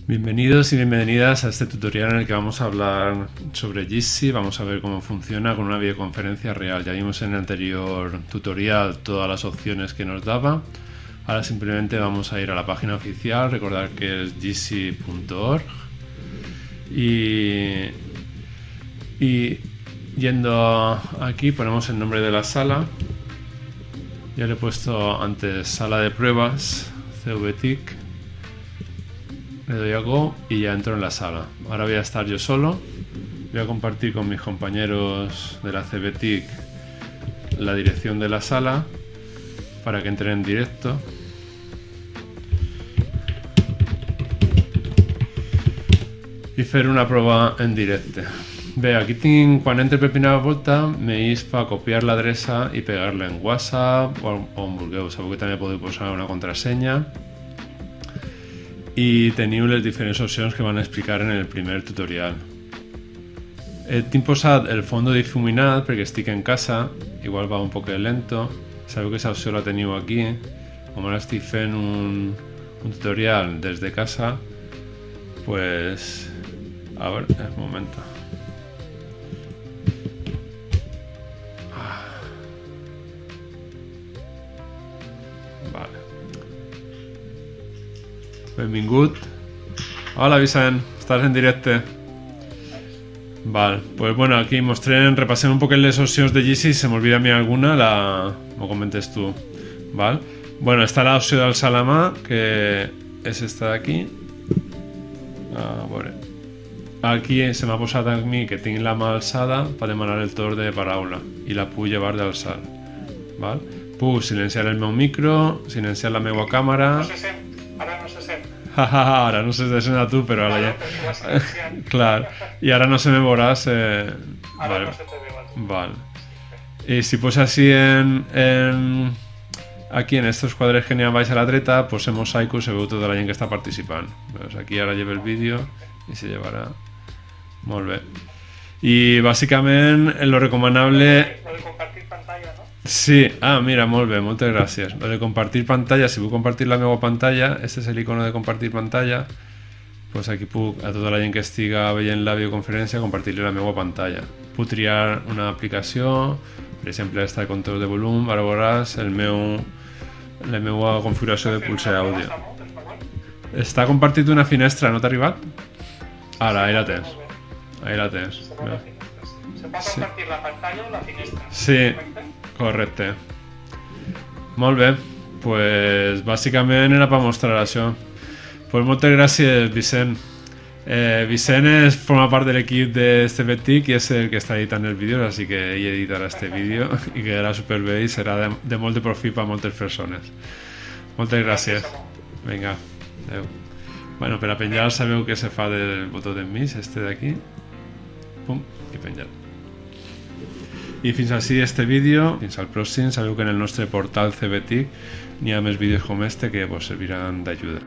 Bienvenidos y bienvenidas a este tutorial en el que vamos a hablar sobre Jitsi. Vamos a ver cómo funciona con una videoconferencia real. Ya vimos en el anterior tutorial todas las opciones que nos daba. Ahora simplemente vamos a ir a la página oficial, recordar que es jitsi.org y yendo aquí ponemos el nombre de la sala. Ya le he puesto antes sala de pruebas, CVTIC. Le doy a Go y ya entro en la sala. Ahora voy a estar yo solo. Voy a compartir con mis compañeros de la CVTIC la dirección de la sala para que entren en directo. I fer una prova en directe. Bé, aquí tinc, quan entre per primera volta, m'eix per copiar l'adreça i pegar-la en WhatsApp o on vulgueu. Sabeu que també podeu posar una contrasenya. I teniu les diferents opcions que van explicar en el primer tutorial. Tinc posat el fondo difuminat perquè estic en casa, igual va un poc lento. Sabeu que aquesta opció la teniu aquí. Com ara estic fent un tutorial des de casa, pues... A ver, un momento. Vale. Benvingut. Hola Vicent, estàs en directe? Val, pues bueno, aquí repassem un poc les opcions de Jitsi. Si se m'olvida a mi alguna, m'ho comentes tu. Val? Bueno, està l'opció d'alçar la mà, que és esta d'aquí. A veure. Aquí se m'ha posat a mi que tinc la mà alçada per demanar el torn de paraula i la puc llevar d'alçar. Val? Puc silenciar el meu micro, silenciar la meva càmera... No se sent, ara no se sent. Ara no se sent a tu, però ara ja... Clar, i ara no se me veuràs... Ara no se te veu a tu. Val. I si posa així aquí en estos quadres que n'hi ha baix a la dreta, posem mosaico i se veu tota la gent que està participant. Pues aquí ara lleva el vídeo i se llevarà. Molt bé. I bàsicament lo recomanable... Lo de compartir pantalla, no? Sí, mira, molt bé, moltes gràcies. Lo de compartir pantalla, si vull compartir la meva pantalla, este és l'icono de compartir pantalla, pues aquí puc, a tota la gent que estiga veient la videoconferència, compartir-li la meva pantalla. Puc triar una aplicació, per exemple, esta de control de volum, ara veuràs la meva configuració de pulse àudio. Està compartit una finestra, no t'ha arribat? Ara, ahí la tens. Ahí la tens. Se pot compartir la pantalla o la finestra. Sí, correcte. Molt bé, pues bàsicament era per mostrar això. Pues moltes gràcies, Vicent. Vicent forma part de l'equip de CVTIC i és el que està editant el vídeo, així que ell editarà este vídeo i quedarà superbé i serà de molt de profit per moltes persones. Moltes gràcies. Vinga, adeu. Bueno, per a penjar sabeu que se fa del botó d'enmig, este d'aquí. Pum, i penjar. I fins així este vídeo. Fins al pròxim. Sabeu que en el nostre portal CVTIC n'hi ha més vídeos com este que vos serviran d'ajuda.